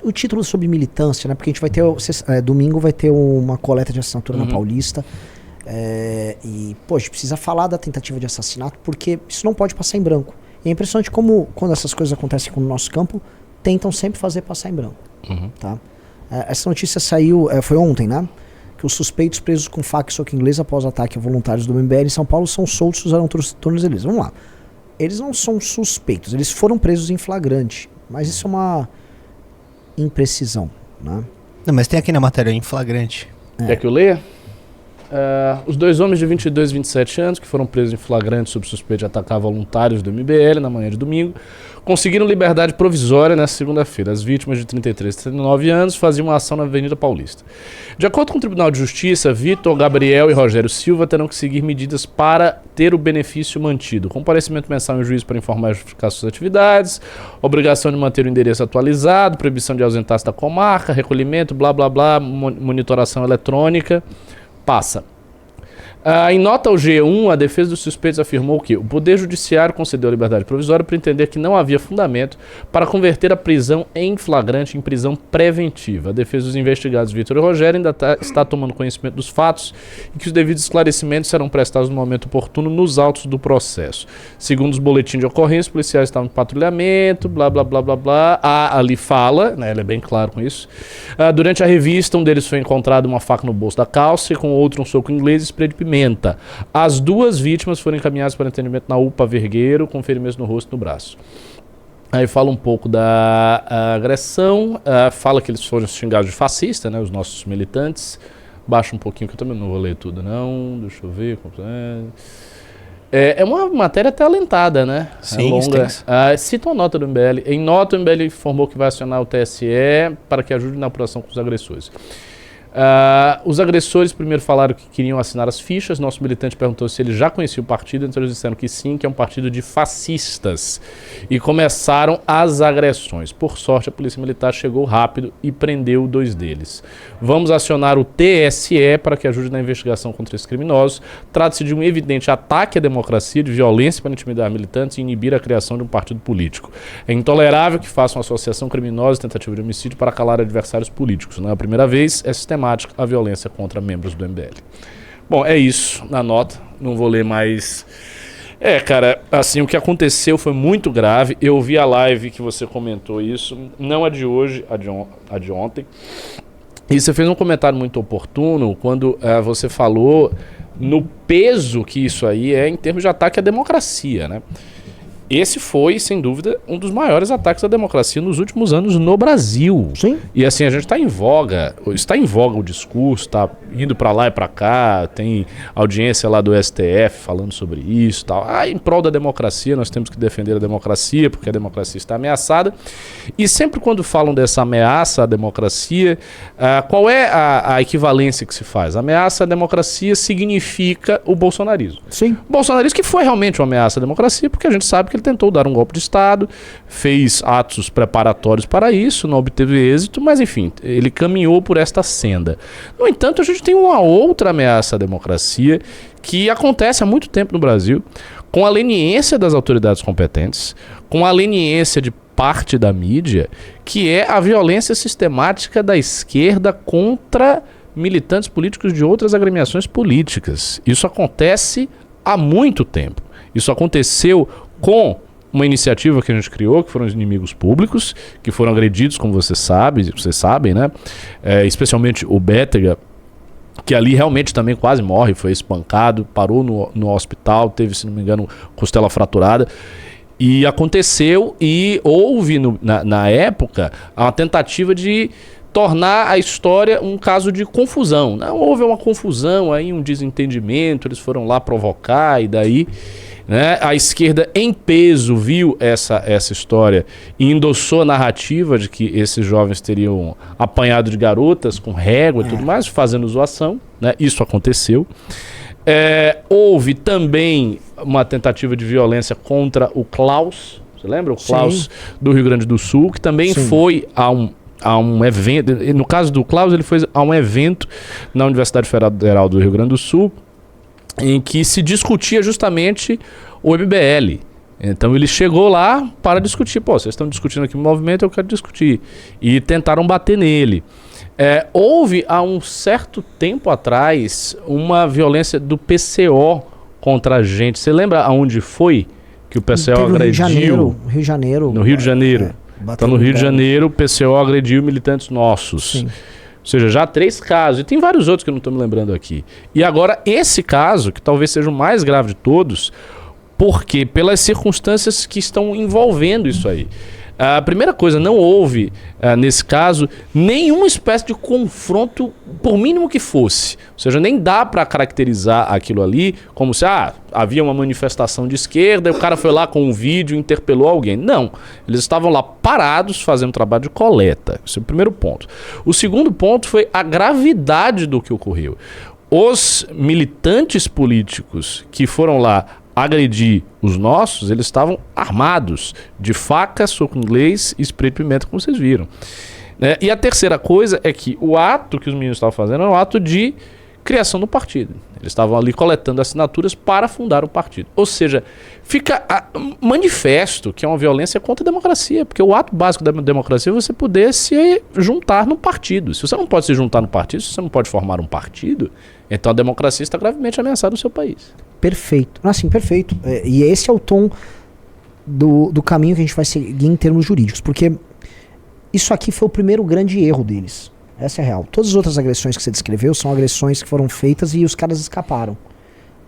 O título sobre militância, né? Porque a gente vai ter, domingo vai ter uma coleta de assinatura na Paulista. E, pô, a gente precisa falar da tentativa de assassinato, porque isso não pode passar em branco. E é impressionante como, quando essas coisas acontecem no nosso campo, tentam sempre fazer passar em branco. Tá? Essa notícia saiu, foi ontem, né? Que os suspeitos presos com faca e soco inglês após ataque a voluntários do MBL em São Paulo são soltos e usarão tornozeleiras. Vamos lá. Eles não são suspeitos, eles foram presos em flagrante. Mas isso é uma imprecisão, né? Não, mas tem aqui na matéria em flagrante. Quer que eu leia? Os dois homens de 22 e 27 anos, que foram presos em flagrante sob suspeita de atacar voluntários do MBL na manhã de domingo, conseguiram liberdade provisória nesta segunda-feira. As vítimas de 33 e 39 anos faziam uma ação na Avenida Paulista. De acordo com o Tribunal de Justiça, Vitor, Gabriel e Rogério Silva terão que seguir medidas para ter o benefício mantido. Comparecimento mensal em juízo para informar e justificar suas atividades, obrigação de manter o endereço atualizado, proibição de ausentar-se da comarca, recolhimento, blá blá blá, monitoração eletrônica. Passa. Em nota ao G1, a defesa dos suspeitos afirmou que o Poder Judiciário concedeu a liberdade provisória por entender que não havia fundamento para converter a prisão em flagrante em prisão preventiva. A defesa dos investigados Vitor e Rogério ainda está tomando conhecimento dos fatos e que os devidos esclarecimentos serão prestados no momento oportuno nos autos do processo. Segundo os boletins de ocorrência, os policiais estavam em patrulhamento, blá blá blá blá blá. Ali fala, né, ele é bem claro com isso. Durante a revista, um deles foi encontrado uma faca no bolso da calça e com outro um soco inglês e spray de pimenta. As duas vítimas foram encaminhadas para atendimento na UPA Vergueiro com ferimentos no rosto e no braço. Aí fala um pouco da agressão, fala que eles foram xingados de fascista, né, os nossos militantes. Baixa um pouquinho que eu também não vou ler tudo não, deixa eu ver. É uma matéria até alentada, né? Sim, longa. Cita uma nota do MBL. Em nota, o MBL informou que vai acionar o TSE para que ajude na apuração com os agressores. Os agressores primeiro falaram que queriam assinar as fichas. Nosso militante perguntou se ele já conhecia o partido, então eles disseram que sim, que é um partido de fascistas. E começaram as agressões. Por sorte, a polícia militar chegou rápido e prendeu 2 deles. Vamos acionar o TSE para que ajude na investigação contra esses criminosos. Trata-se de um evidente ataque à democracia, de violência para intimidar militantes e inibir a criação de um partido político. É intolerável que façam associação criminosa e tentativa de homicídio para calar adversários políticos. Não é a primeira vez, é sistemática a violência contra membros do MBL. Bom, é isso na nota, não vou ler mais. Cara, assim, o que aconteceu foi muito grave. Eu vi a live que você comentou isso, não a de hoje, a de ontem. E você fez um comentário muito oportuno quando você falou no peso que isso aí é em termos de ataque à democracia, né? Esse foi, sem dúvida, um dos maiores ataques à democracia nos últimos anos no Brasil. Sim. E assim, a gente está em voga o discurso, está indo para lá e para cá, tem audiência lá do STF falando sobre isso e tal. Em prol da democracia, nós temos que defender a democracia, porque a democracia está ameaçada. E sempre quando falam dessa ameaça à democracia, qual é a equivalência que se faz? A ameaça à democracia significa o bolsonarismo. Sim. O bolsonarismo que foi realmente uma ameaça à democracia, porque a gente sabe que ele tentou dar um golpe de Estado, fez atos preparatórios para isso, não obteve êxito, mas enfim, ele caminhou por esta senda. No entanto, a gente tem uma outra ameaça à democracia que acontece há muito tempo no Brasil, com a leniência das autoridades competentes, com a leniência de parte da mídia, que é a violência sistemática da esquerda contra militantes políticos de outras agremiações políticas. Isso acontece há muito tempo. Isso aconteceu com uma iniciativa que a gente criou, que foram os inimigos públicos, que foram agredidos, como vocês sabem, né? Especialmente o Bétega, que ali realmente também quase morre, foi espancado, parou no hospital, teve, se não me engano, costela fraturada. E aconteceu e houve, na época, uma tentativa de tornar a história um caso de confusão. Não houve uma confusão, aí um desentendimento, eles foram lá provocar e daí... Né? A esquerda em peso viu essa história e endossou a narrativa de que esses jovens teriam apanhado de garotas com régua e tudo mais, fazendo zoação, né? Isso aconteceu. Houve também uma tentativa de violência contra o Klaus, você lembra? O Klaus Sim. do Rio Grande do Sul, que também Sim. foi a um evento, no caso do Klaus ele foi a um evento na Universidade Federal do Rio Grande do Sul, em que se discutia justamente o MBL, Então ele chegou lá para discutir. Pô, vocês estão discutindo aqui o movimento, eu quero discutir. E tentaram bater nele. Houve, há um certo tempo atrás, uma violência do PCO contra a gente. Você lembra aonde foi que o PCO agrediu? Rio de Janeiro. No Rio de Janeiro. Então no Rio de Janeiro o PCO agrediu militantes nossos. Sim. Ou seja, já 3 casos. E tem vários outros que eu não estou me lembrando aqui. E agora esse caso, que talvez seja o mais grave de todos, porque pelas circunstâncias que estão envolvendo isso aí. A primeira coisa, não houve, nesse caso, nenhuma espécie de confronto, por mínimo que fosse. Ou seja, nem dá para caracterizar aquilo ali como se havia uma manifestação de esquerda e o cara foi lá com um vídeo e interpelou alguém. Não, eles estavam lá parados fazendo trabalho de coleta. Esse é o primeiro ponto. O segundo ponto foi a gravidade do que ocorreu. Os militantes políticos que foram lá agredir os nossos, eles estavam armados de faca, soco inglês e spray de pimenta, como vocês viram. E a terceira coisa é que o ato que os meninos estavam fazendo era um ato de criação do partido. Eles estavam ali coletando assinaturas para fundar o partido. Ou seja, fica manifesto que é uma violência contra a democracia, porque o ato básico da democracia é você poder se juntar no partido. Se você não pode se juntar no partido, se você não pode formar um partido, então a democracia está gravemente ameaçada no seu país. Perfeito. Assim, perfeito. E esse é o tom do caminho que a gente vai seguir em termos jurídicos, porque isso aqui foi o primeiro grande erro deles. Essa é a real. Todas as outras agressões que você descreveu são agressões que foram feitas e os caras escaparam.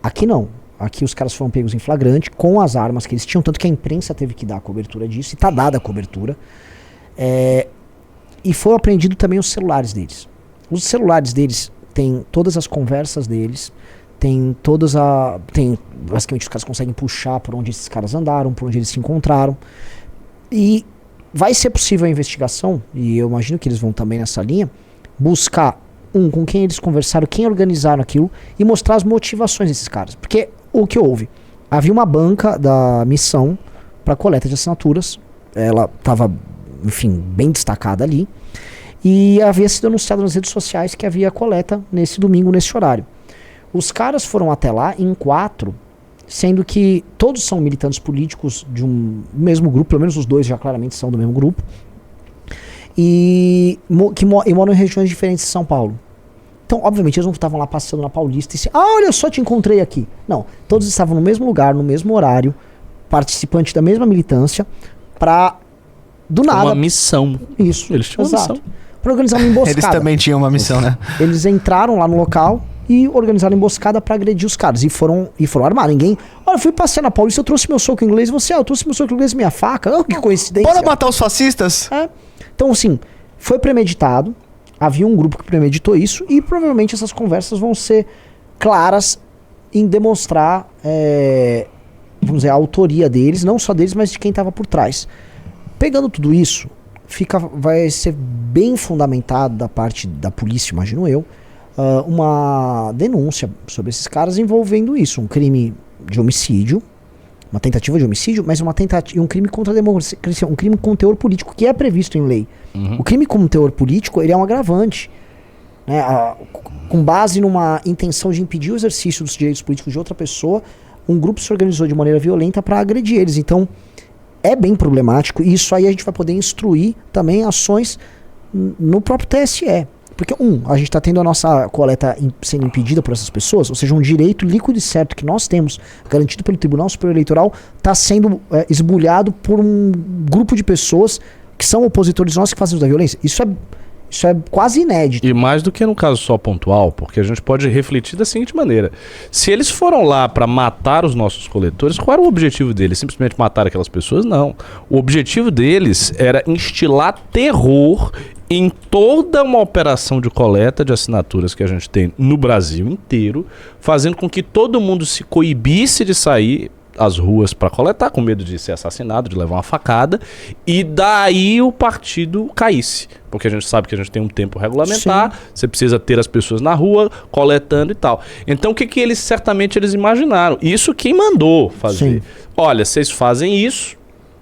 Aqui não. Aqui os caras foram pegos em flagrante com as armas que eles tinham, tanto que a imprensa teve que dar a cobertura disso, e está dada a cobertura. E foi apreendido também os celulares deles. Os celulares deles têm todas as conversas deles, basicamente os caras conseguem puxar por onde esses caras andaram, por onde eles se encontraram. E vai ser possível a investigação, e eu imagino que eles vão também nessa linha, buscar com quem eles conversaram, quem organizaram aquilo, e mostrar as motivações desses caras. Porque o que houve? Havia uma banca da missão para coleta de assinaturas, ela estava, enfim, bem destacada ali, e havia sido anunciado nas redes sociais que havia coleta nesse domingo, nesse horário. Os caras foram até lá em 4, sendo que todos são militantes políticos de um mesmo grupo, pelo menos os 2 já claramente são do mesmo grupo, e moram em regiões diferentes de São Paulo. Então, obviamente, eles não estavam lá passando na Paulista e olha, eu só te encontrei aqui. Não, todos estavam no mesmo lugar, no mesmo horário, participantes da mesma militância, do nada... Uma missão. Isso, eles tinham uma missão. Para organizar uma emboscada. Eles também tinham uma missão, né? Eles entraram lá no local e organizaram emboscada para agredir os caras. E foram armados. Olha, eu fui passear na Paulista, eu trouxe meu soco inglês. Eu trouxe meu soco inglês e minha faca. Oh, que coincidência. Bora matar os fascistas? Então, assim, foi premeditado. Havia um grupo que premeditou isso. E provavelmente essas conversas vão ser claras em demonstrar, vamos dizer, a autoria deles. Não só deles, mas de quem estava por trás. Pegando tudo isso, vai ser bem fundamentado da parte da polícia, imagino eu, uma denúncia sobre esses caras envolvendo isso, um crime de homicídio, uma tentativa de homicídio, mas um crime contra a democracia, um crime com teor político, que é previsto em lei. Uhum. O crime com teor político, ele é um agravante, né, com base numa intenção de impedir o exercício dos direitos políticos de outra pessoa, um grupo se organizou de maneira violenta para agredir eles. Então, é bem problemático, e isso aí a gente vai poder instruir também ações no próprio TSE. Porque, a gente está tendo a nossa coleta sendo impedida por essas pessoas, ou seja, um direito líquido e certo que nós temos, garantido pelo Tribunal Superior Eleitoral, está sendo esbulhado por um grupo de pessoas que são opositores nossos que fazem uso da violência. Isso é quase inédito. E mais do que num caso só pontual, porque a gente pode refletir da seguinte maneira. Se eles foram lá para matar os nossos coletores, qual era o objetivo deles? Simplesmente matar aquelas pessoas? Não. O objetivo deles era instilar terror em toda uma operação de coleta de assinaturas que a gente tem no Brasil inteiro, fazendo com que todo mundo se coibisse de sair às ruas para coletar, com medo de ser assassinado, de levar uma facada, e daí o partido caísse. Porque a gente sabe que a gente tem um tempo regulamentar, você precisa ter as pessoas na rua, coletando e tal. Então o que eles imaginaram? Isso quem mandou fazer. Sim. Olha, vocês fazem isso,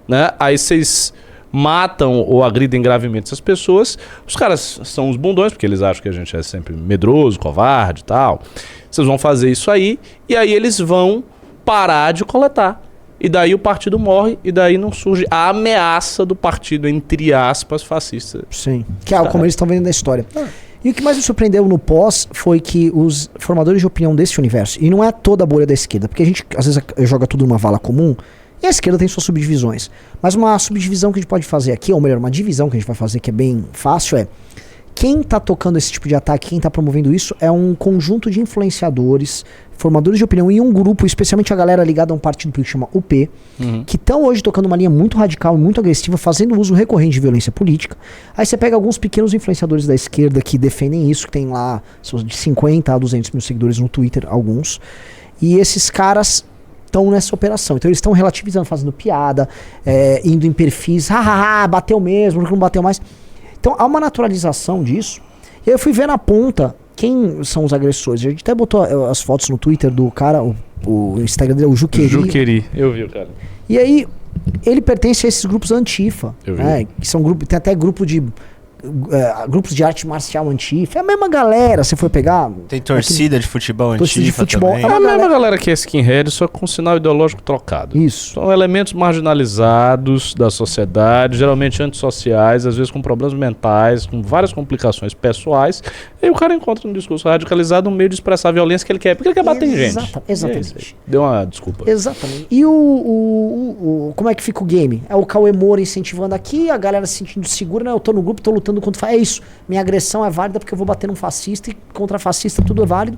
né? Aí vocês matam ou agridem gravemente essas pessoas. Os caras são os bundões, porque eles acham que a gente é sempre medroso, covarde e tal. Vocês vão fazer isso aí, e aí eles vão parar de coletar. e daí o partido morre, e daí não surge a ameaça do partido, entre aspas, fascista. Sim, que é como eles estão vendo na história. E o que mais me surpreendeu no pós foi que os formadores de opinião desse universo, e não é toda a bolha da esquerda, porque a gente às vezes joga tudo numa vala comum, e a esquerda tem suas subdivisões. Mas uma subdivisão que a gente pode fazer aqui, ou melhor, uma divisão que a gente vai fazer que é bem fácil é: quem está tocando esse tipo de ataque, quem está promovendo isso, é um conjunto de influenciadores, formadores de opinião e um grupo, especialmente a galera ligada a um partido político que chama UP, que estão hoje tocando uma linha muito radical e muito agressiva, fazendo uso recorrente de violência política. Aí você pega alguns pequenos influenciadores da esquerda que defendem isso, que tem lá de 50 a 200 mil seguidores no Twitter, alguns, e esses caras estão nessa operação. Então eles estão relativizando, fazendo piada, indo em perfis, bateu mesmo, não bateu mais. Então há uma naturalização disso. E aí eu fui ver na ponta quem são os agressores. A gente até botou as fotos no Twitter do cara, o Instagram dele é o Juqueri. Juqueri, eu vi o cara. E aí ele pertence a esses grupos Antifa, né, que são grupos, tem até grupos de arte marcial Antifa. É a mesma galera, você foi pegar. Tem torcida de futebol torcida de Antifa futebol. também. É a mesma galera que é skinhead, só com sinal ideológico trocado. Isso. São elementos marginalizados da sociedade, geralmente antissociais, às vezes com problemas mentais, com várias complicações pessoais. E aí o cara encontra um discurso radicalizado um meio de expressar a violência que ele quer, porque ele quer bater em gente. Exatamente. Deu uma desculpa. Exatamente. E como é que fica o game? É o Cauê Moura incentivando aqui, a galera se sentindo segura, né? Eu tô no grupo, tô lutando contra... É isso. Minha agressão é válida porque eu vou bater num fascista e contra fascista tudo é válido.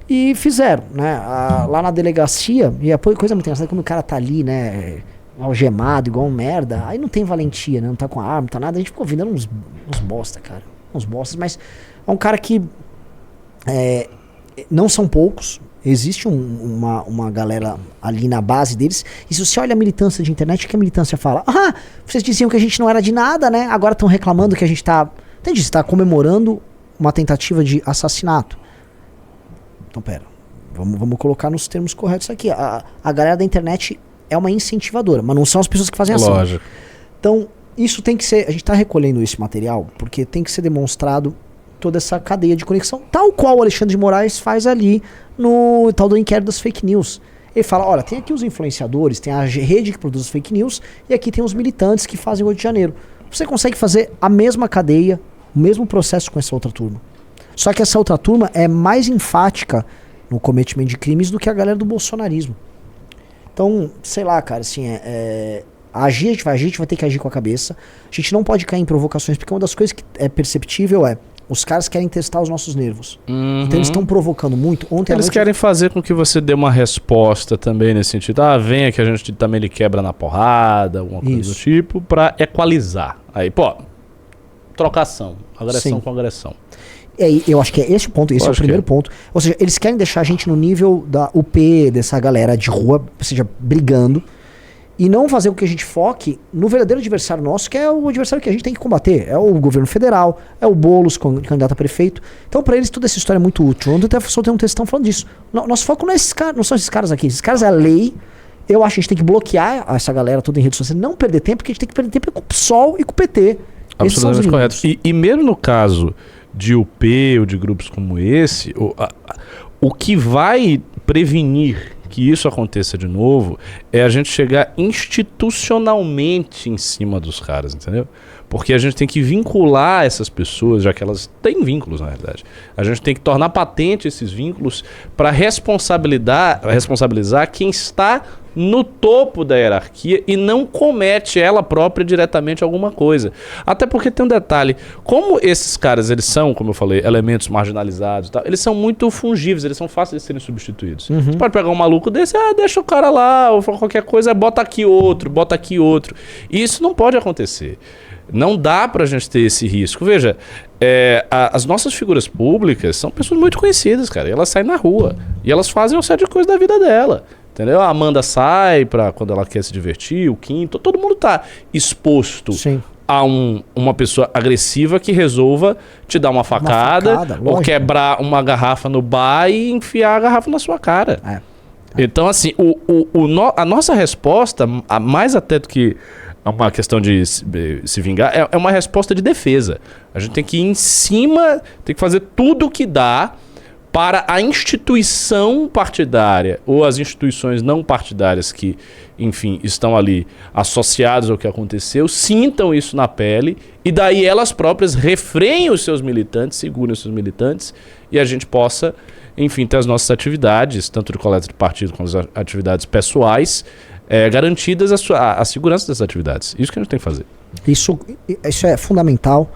E fizeram, né? Lá na delegacia, e a coisa muito engraçada, quando o cara tá ali, né? Algemado, igual um merda, aí não tem valentia, né? Não tá com a arma, não tá nada. A gente ficou vendo uns bosta, cara. Uns bostas, mas é um cara que não são poucos. Existe uma galera ali na base deles. E se você olha a militância de internet, o que a militância fala? Vocês diziam que a gente não era de nada, né? Agora estão reclamando que a gente tá... Entendi, você tá comemorando uma tentativa de assassinato. Então, pera. Vamos colocar nos termos corretos aqui. A galera da internet é uma incentivadora, mas não são as pessoas que fazem ação. Lógico. Então, isso tem que ser... A gente tá recolhendo esse material porque tem que ser demonstrado toda essa cadeia de conexão, tal qual o Alexandre de Moraes faz ali no tal do inquérito das fake news. Ele fala, olha, tem aqui os influenciadores, tem a rede que produz fake news, e aqui tem os militantes que fazem o 8 de janeiro. Você consegue fazer a mesma cadeia, o mesmo processo com essa outra turma. Só que essa outra turma é mais enfática no cometimento de crimes do que a galera do bolsonarismo. Então, sei lá, cara, assim, a gente vai ter que agir com a cabeça. A gente não pode cair em provocações, porque uma das coisas que é perceptível os caras querem testar os nossos nervos. Então eles estão provocando muito. Ontem eles querem fazer com que você dê uma resposta também nesse sentido. Venha que a gente também lhe quebra na porrada, alguma coisa do tipo, pra equalizar. Aí, trocação. Agressão com agressão. Eu acho que é esse o ponto, esse é o primeiro ponto. Ou seja, eles querem deixar a gente no nível da UP, dessa galera de rua, ou seja, brigando, e não fazer com que a gente foque no verdadeiro adversário nosso, que é o adversário que a gente tem que combater. É o governo federal, é o Boulos, candidato a prefeito. Então, pra eles, toda essa história é muito útil. Ontem até soltei um textão falando disso. Nosso foco não é esses caras, não são esses caras aqui. Esses caras é a lei. Eu acho que a gente tem que bloquear essa galera toda em redes sociais, não perder tempo, porque a gente tem que perder tempo com o PSOL e com o PT. Absolutamente correto. E mesmo no caso de UP ou de grupos como esse, o que vai prevenir que isso aconteça de novo é a gente chegar institucionalmente em cima dos caras, entendeu? Porque a gente tem que vincular essas pessoas, já que elas têm vínculos, na verdade. A gente tem que tornar patente esses vínculos para responsabilizar quem está no topo da hierarquia e não comete ela própria diretamente alguma coisa. Até porque tem um detalhe, como esses caras, eles são, como eu falei, elementos marginalizados e tal, eles são muito fungíveis, eles são fáceis de serem substituídos. Você pode pegar um maluco desse, deixa o cara lá, ou qualquer coisa, bota aqui outro. E isso não pode acontecer. Não dá pra gente ter esse risco. Veja, as nossas figuras públicas são pessoas muito conhecidas, cara, e elas saem na rua, e elas fazem uma série de coisas da vida dela. Entendeu? A Amanda sai quando ela quer se divertir, o Quinto, todo mundo tá exposto a uma pessoa agressiva que resolva te dar uma facada ou quebrar uma garrafa no bar e enfiar a garrafa na sua cara. Então, assim, a nossa resposta, mais até do que uma questão de se vingar, é uma resposta de defesa. A gente tem que ir em cima, tem que fazer tudo o que dá para a instituição partidária ou as instituições não partidárias que, enfim, estão ali associadas ao que aconteceu, sintam isso na pele e daí elas próprias refreiem os seus militantes, segurem os seus militantes e a gente possa, enfim, ter as nossas atividades, tanto de coleta de partido quanto as atividades pessoais, garantidas a segurança dessas atividades. Isso que a gente tem que fazer. Isso é fundamental.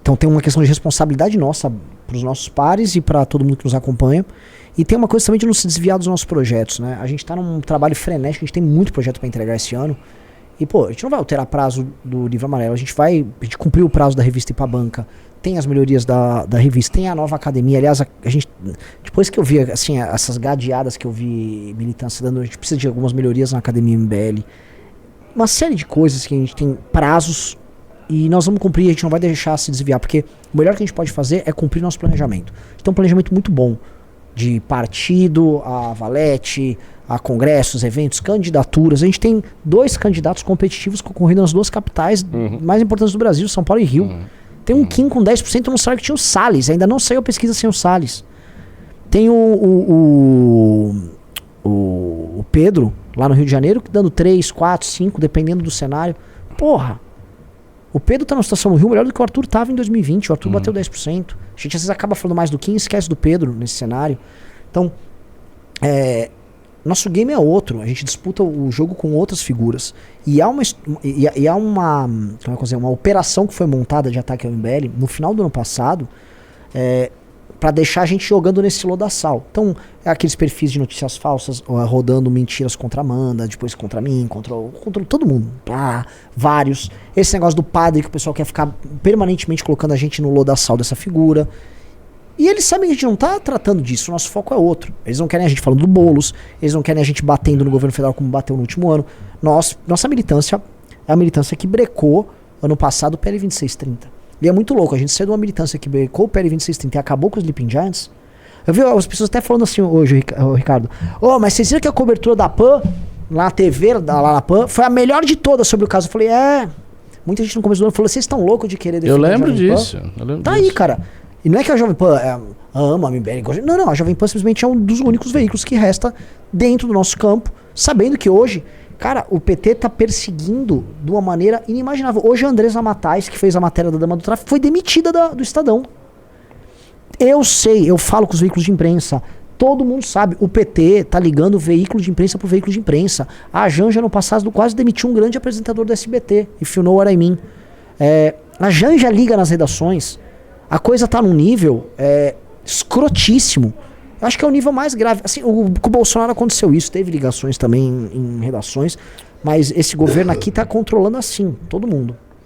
Então tem uma questão de responsabilidade nossa para os nossos pares e para todo mundo que nos acompanha. E tem uma coisa também de não se desviar dos nossos projetos, né? A gente está num trabalho frenético, a gente tem muito projeto para entregar esse ano. E, pô, a gente não vai alterar prazo do Livro Amarelo, a gente cumpriu o prazo da revista ir pra banca, tem as melhorias da revista, tem a nova academia. Aliás, a gente, depois que eu vi assim, essas gadeadas que eu vi militância dando, a gente precisa de algumas melhorias na academia MBL. Uma série de coisas que a gente tem prazos e nós vamos cumprir, a gente não vai deixar se desviar, porque o melhor que a gente pode fazer é cumprir nosso planejamento. A gente tem um planejamento muito bom de partido, a Valete, a congressos, eventos, candidaturas. A gente tem 2 candidatos competitivos concorrendo nas 2 capitais mais importantes do Brasil, São Paulo e Rio. Tem um Kim com 10%, não sabe que tinha o Salles, ainda não saiu a pesquisa sem o Salles. Tem o Pedro, lá no Rio de Janeiro, dando 3, 4, 5, dependendo do cenário. Porra! O Pedro tá numa situação no Rio melhor do que o Arthur tava em 2020. O Arthur bateu 10%. A gente às vezes acaba falando mais do Kim e esquece do Pedro nesse cenário. Então, nosso game é outro. A gente disputa o jogo com outras figuras. E há uma operação que foi montada de ataque ao MBL no final do ano passado, para deixar a gente jogando nesse lodaçal. Então, aqueles perfis de notícias falsas, rodando mentiras contra a Amanda, depois contra mim, contra todo mundo. Vários. Esse negócio do padre que o pessoal quer ficar permanentemente colocando a gente no lodaçal dessa figura. E eles sabem que a gente não tá tratando disso, o nosso foco é outro. Eles não querem a gente falando do Boulos, eles não querem a gente batendo no governo federal como bateu no último ano. Nossa militância é a militância que brecou ano passado o PL 2630. E é muito louco, a gente saiu de uma militância que brecou o PL 2630 e acabou com os Sleeping Giants. Eu vi as pessoas até falando assim hoje, Ricardo, mas vocês viram que a cobertura da PAN, lá na TV, lá na PAN, foi a melhor de todas sobre o caso. Eu falei, muita gente no começo do ano falou, vocês estão loucos de querer defender a Jovem Pan? Eu lembro disso. Aí, cara. E não é que a Jovem Pan ama a MBL. Não, a Jovem Pan simplesmente é um dos únicos veículos que resta dentro do nosso campo, sabendo que hoje, cara, o PT tá perseguindo de uma maneira inimaginável. Hoje a Andresa Matais, que fez a matéria da Dama do Tráfico, foi demitida do Estadão. Eu sei, eu falo com os veículos de imprensa, todo mundo sabe, o PT tá ligando o veículo de imprensa pro veículo de imprensa. A Janja no passado quase demitiu um grande apresentador do SBT, if you know what I mean. A Janja liga nas redações. A coisa tá num nível escrotíssimo. Eu acho que é o nível mais grave. Assim, com o Bolsonaro aconteceu isso, teve ligações também em redações, mas esse governo aqui tá controlando assim, todo mundo.